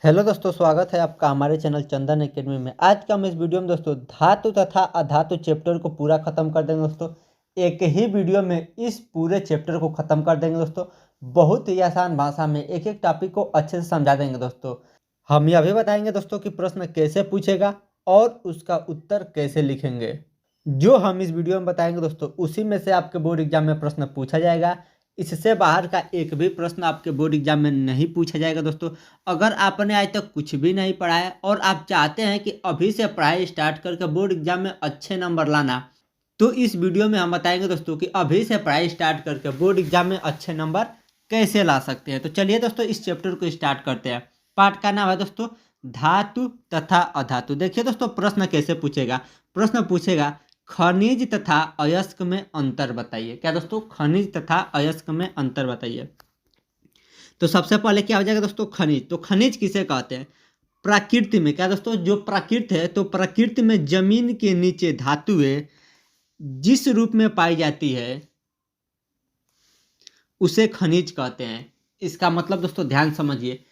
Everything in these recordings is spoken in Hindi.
हेलो दोस्तों, स्वागत है आपका हमारे चैनल चंदन एकेडमी में। आज का हम इस वीडियो में दोस्तों धातु तथा अधातु चैप्टर को पूरा खत्म कर देंगे दोस्तों। एक ही वीडियो में इस पूरे चैप्टर को खत्म कर देंगे दोस्तों। बहुत ही आसान भाषा में एक एक टॉपिक को अच्छे से समझा देंगे दोस्तों। हम यह भी बताएंगे दोस्तों कि प्रश्न कैसे पूछेगा और उसका उत्तर कैसे लिखेंगे। जो हम इस वीडियो में बताएंगे दोस्तों उसी में से आपके बोर्ड एग्जाम में प्रश्न पूछा जाएगा। इससे बाहर का एक भी प्रश्न आपके बोर्ड एग्जाम में नहीं पूछा जाएगा दोस्तों। अगर आपने आज तक कुछ भी नहीं पढ़ा है और आप चाहते हैं कि अभी से पढ़ाई स्टार्ट करके बोर्ड एग्जाम में अच्छे नंबर लाना, तो इस वीडियो में हम बताएंगे दोस्तों कि अभी से पढ़ाई स्टार्ट करके बोर्ड एग्जाम में अच्छे नंबर कैसे ला सकते हैं। तो चलिए दोस्तों इस चैप्टर को स्टार्ट करते हैं। पाठ का नाम है दोस्तों धातु तथा अधातु। देखिए दोस्तों प्रश्न कैसे पूछेगा। प्रश्न पूछेगा खनिज तथा अयस्क में अंतर बताइए। क्या दोस्तों? खनिज तथा अयस्क में अंतर बताइए। तो सबसे पहले क्या हो जाएगा दोस्तों? खनिज। तो खनिज किसे कहते हैं? प्रकृति में। क्या दोस्तों? जो प्रकृति है, तो प्रकृति में जमीन के नीचे धातुएं जिस रूप में पाई जाती है उसे खनिज कहते हैं। इसका मतलब दोस्तों ध्यान समझिए,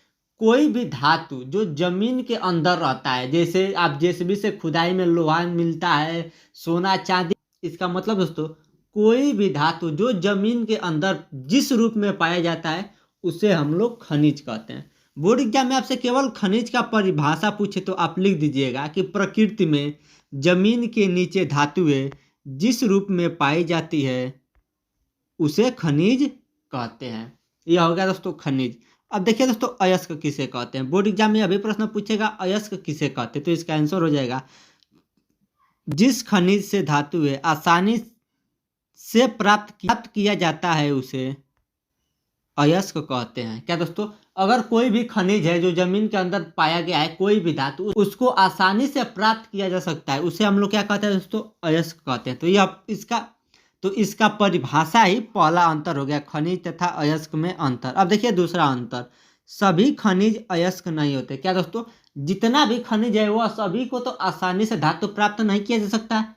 कोई भी धातु जो जमीन के अंदर रहता है, जैसे आप जेसीबी से खुदाई में लोहा मिलता है, सोना चांदी, इसका मतलब दोस्तों कोई भी धातु जो जमीन के अंदर जिस रूप में पाया जाता है उसे हम लोग खनिज कहते हैं। बोर्ड एग्जाम में आपसे केवल खनिज का परिभाषा पूछे तो आप लिख दीजिएगा कि प्रकृति में जमीन के नीचे धातुएं जिस रूप में पाई जाती है उसे खनिज कहते हैं। यह हो गया दोस्तों खनिज। अब देखिए दोस्तों अयस्क किसे कहते हैं। बोर्ड एग्जाम में अभी प्रश्न पूछेगा अयस्क किसे कहते हैं, तो इसका आंसर हो जाएगा जिस खनिज से धातु है आसानी से प्राप्त किया जाता है उसे अयस्क कहते हैं। क्या दोस्तों? अगर कोई भी खनिज है जो जमीन के अंदर पाया गया है, कोई भी धातु, उसको आसानी से प्राप्त किया जा सकता है, उसे हम लोग क्या कहते हैं दोस्तों? अयस्क कहते हैं। तो इसका परिभाषा ही पहला अंतर हो गया, खनिज तथा अयस्क में अंतर। अब देखिए दूसरा अंतर, सभी खनिज अयस्क नहीं होते। क्या दोस्तों? जितना भी खनिज है वह सभी को तो आसानी से धातु प्राप्त नहीं किया जा सकता है।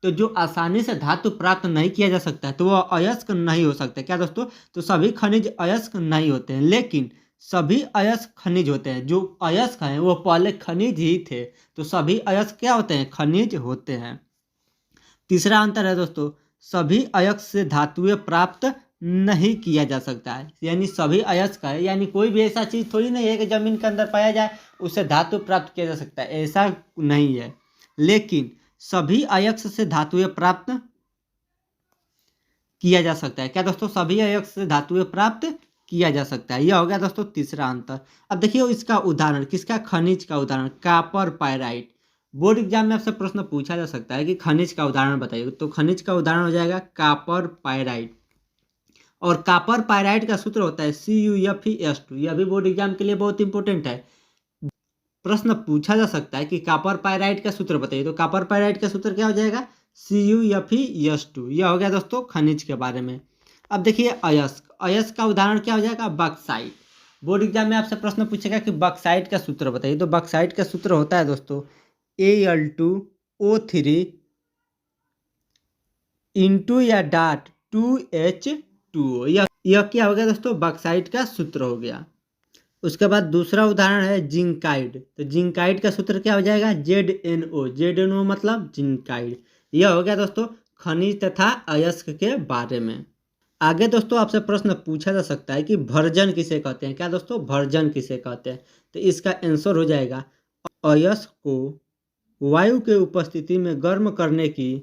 तो जो आसानी से धातु प्राप्त नहीं किया जा सकता है तो वह अयस्क नहीं हो सकता। क्या दोस्तों? तो सभी खनिज अयस्क नहीं होते हैं, लेकिन सभी अयस्क खनिज होते हैं। जो अयस्क हैं वो पहले खनिज ही थे, तो सभी अयस्क क्या होते हैं? खनिज होते हैं। तीसरा अंतर है दोस्तों, सभी अयस्क से धातुएं प्राप्त नहीं किया जा सकता है। यानी सभी अयस्क है, यानी कोई भी ऐसा चीज थोड़ी नहीं है कि जमीन के अंदर पाया जाए उससे धातु प्राप्त किया जा सकता है, ऐसा नहीं है। लेकिन सभी अयस्क से धातुएं प्राप्त किया जा सकता है। क्या दोस्तों? सभी अयस्क से धातुएं प्राप्त किया जा सकता है। यह हो गया दोस्तों तीसरा अंतर। अब देखिए इसका उदाहरण, किसका? खनिज का उदाहरण, कॉपर पायराइट। बोर्ड एग्जाम में आपसे प्रश्न पूछा जा सकता है कि खनिज का उदाहरण बताइए, तो खनिज का उदाहरण हो जाएगा कॉपर पायराइट। और कॉपर पायराइट का सूत्र होता है CuFeS2। यह भी बोर्ड एग्जाम के लिए बहुत इंपॉर्टेंट है। प्रश्न पूछा जा सकता है कि कॉपर पायराइट का सूत्र बताइए, तो कॉपर पायराइट का सूत्र क्या हो जाएगा? CuFeS2। यह हो गया दोस्तों खनिज के बारे में। अब देखिए अयस्क। अयस्क का उदाहरण क्या हो जाएगा? बॉक्साइट। बोर्ड एग्जाम में आपसे प्रश्न पूछेगा कि बॉक्साइट का सूत्र बताइए, तो बॉक्साइट का सूत्र होता है दोस्तों Al2O3 इंटू या डॉट 2H2O। यह क्या हो गया दोस्तों? बॉक्साइट का सूत्र हो गया। उसके बाद दूसरा उदाहरण है जिंकाइड। तो जिंकाइड का सूत्र क्या हो जाएगा? ZnO मतलब जिंकाइड। यह हो गया दोस्तों खनिज तथा अयस्क के बारे में। आगे दोस्तों आपसे प्रश्न पूछा जा सकता है कि भर्जन किसे कहते हैं। क्या दोस्तों? भर्जन किसे कहते हैं, तो इसका आंसर हो जाएगा अयस्क को वायु के उपस्थिति में गर्म करने की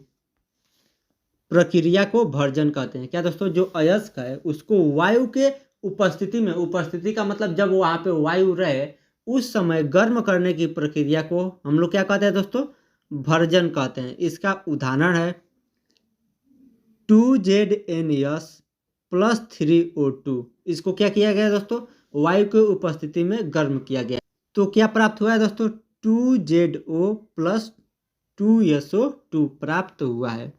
प्रक्रिया को भर्जन कहते हैं। क्या दोस्तों? जो अयस्क है उसको वायु के उपस्थिति में, उपस्थिति का मतलब जब वहां पे वायु रहे उस समय गर्म करने की प्रक्रिया को हम लोग क्या कहते हैं दोस्तों? भर्जन कहते हैं। इसका उदाहरण है 2ZnS प्लस 3O2। इसको क्या किया गया दोस्तों? वायु के उपस्थिति में गर्म किया गया। तो क्या प्राप्त हुआ है दोस्तों? 2ZO प्लस 2SO2 प्राप्त हुआ है।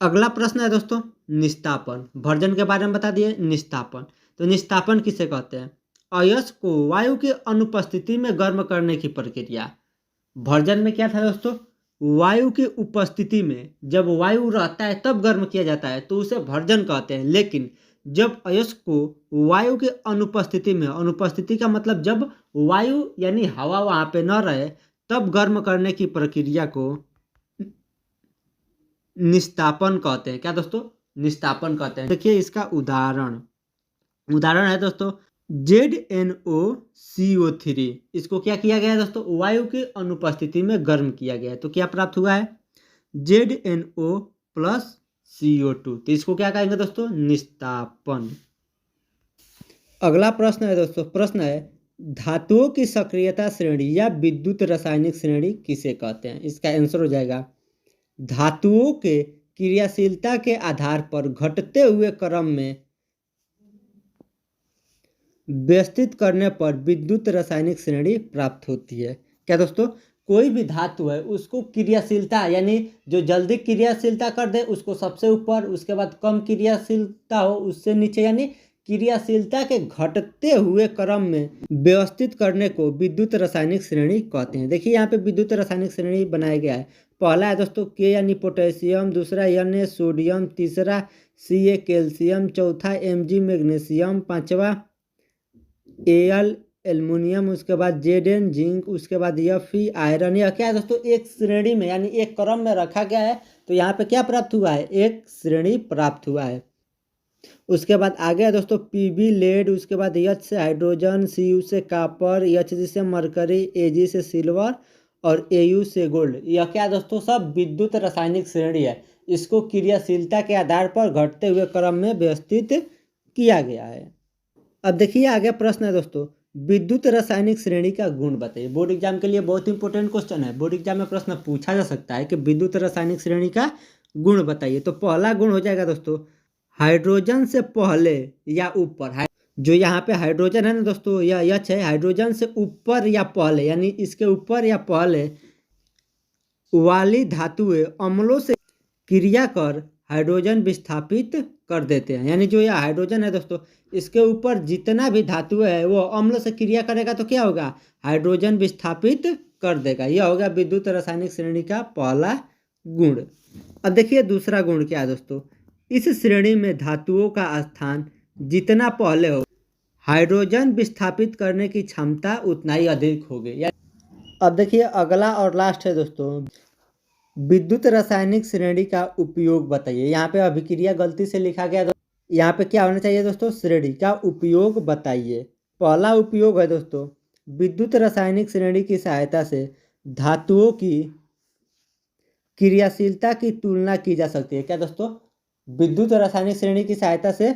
अगला प्रश्न है दोस्तों निस्तापन। भर्जन के बारे में बता दिए। निस्तापन, तो निस्तापन किसे कहते हैं? अयस्क को वायु के अनुपस्थिति में गर्म करने की प्रक्रिया। भर्जन में क्या था दोस्तों? वायु की उपस्थिति में, जब वायु रहता है तब गर्म किया जाता है तो उसे भर्जन कहते हैं। लेकिन जब अयस्क को वायु के अनुपस्थिति में, अनुपस्थिति का मतलब जब वायु यानी हवा वहां पे न रहे, तब गर्म करने की प्रक्रिया को निस्तापन कहते हैं। क्या दोस्तों? निस्तापन कहते हैं। देखिए इसका उदाहरण है दोस्तों ZnOCO3। इसको क्या किया गया है दोस्तों? वायु की अनुपस्थिति में गर्म किया गया है। तो क्या प्राप्त हुआ है? ZnO plus CO2। तो इसको क्या कहेंगे दोस्तों? निस्तापन। अगला प्रश्न है दोस्तों, प्रश्न है धातुओं की सक्रियता श्रेणी या विद्युत रासायनिक श्रेणी किसे कहते हैं? इसका आंसर हो जाएगा धातुओं के क्रियाशीलता के आधार पर घटते हुए क्रम में व्यवस्थित करने पर विद्युत रासायनिक श्रेणी प्राप्त होती है। क्या दोस्तों? कोई भी धातु है उसको क्रियाशीलता यानी जो जल्दी क्रियाशीलता कर दे उसको सबसे ऊपर, उसके बाद कम क्रियाशीलता हो उससे नीचे, यानी क्रियाशीलता के घटते हुए क्रम में व्यवस्थित करने को विद्युत रासायनिक श्रेणी कहते हैं। देखिए यहाँ पे विद्युत रासायनिक श्रेणी बनाया गया है। पहला है दोस्तों के यानी पोटेशियम, दूसरा Na सोडियम, तीसरा Ca कैल्शियम, चौथा Mg मैग्नीशियम, पांचवा Al एल्युमिनियम, उसके बाद Zn जिंक, उसके बाद Fe आयरन। यह क्या है दोस्तों? एक श्रेणी में यानी एक क्रम में रखा गया है। तो यहाँ पे क्या प्राप्त हुआ है? एक श्रेणी प्राप्त हुआ है। उसके बाद आगे है दोस्तों Pb लेड, उसके बाद H से हाइड्रोजन, Cu से कॉपर, Hg से मरकरी, Ag से सिल्वर और Au से गोल्ड। यह क्या है दोस्तों? सब विद्युत रासायनिक श्रेणी है। इसको क्रियाशीलता के आधार पर घटते हुए क्रम में व्यवस्थित किया गया है। अब देखिए आगे प्रश्न है दोस्तों विद्युत रासायनिक श्रेणी का गुण बताइए। बोर्ड एग्जाम के लिए बहुत इंपॉर्टेंट क्वेश्चन है। बोर्ड एग्जाम में प्रश्न पूछा जा सकता है कि विद्युत रासायनिक श्रेणी का गुण बताइए। तो पहला गुण हो जाएगा दोस्तों हाइड्रोजन से पहले या ऊपर। जो यहाँ पे हाइड्रोजन है ना दोस्तों, यह H है, हाइड्रोजन से ऊपर या पहले यानी इसके ऊपर या पहले वाली धातुएं अम्लों से क्रिया कर हाइड्रोजन विस्थापित कर देते हैं। यानी जो यह हाइड्रोजन है दोस्तों, इसके ऊपर जितना भी धातु है वो अम्ल से क्रिया करेगा तो क्या होगा? हाइड्रोजन विस्थापित कर देगा। यह होगा विद्युत रासायनिक श्रेणी का पहला गुण। अब देखिए दूसरा गुण क्या है दोस्तों, इस श्रेणी में धातुओं का स्थान जितना पहले हो हाइड्रोजन विस्थापित करने की क्षमता उतना ही अधिक होगी। अब देखिए अगला और लास्ट है दोस्तों विद्युत रासायनिक श्रेणी का उपयोग बताइए। यहाँ पे अभिक्रिया गलती से लिखा गया। यहाँ पे क्या होना चाहिए दोस्तों? श्रेणी का उपयोग बताइए। पहला उपयोग है दोस्तों विद्युत रासायनिक श्रेणी की सहायता से धातुओं की क्रियाशीलता की तुलना की जा सकती है। क्या दोस्तों? विद्युत रासायनिक श्रेणी की सहायता से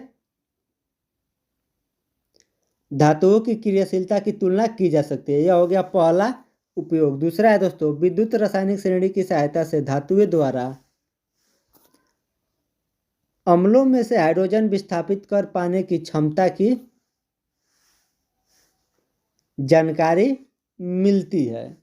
धातुओं की क्रियाशीलता की तुलना की जा सकती है। यह हो गया पहला उपयोग। दूसरा है दोस्तों विद्युत रासायनिक श्रेणी की सहायता से धातुओं द्वारा अम्लों में से हाइड्रोजन विस्थापित कर पाने की क्षमता की जानकारी मिलती है।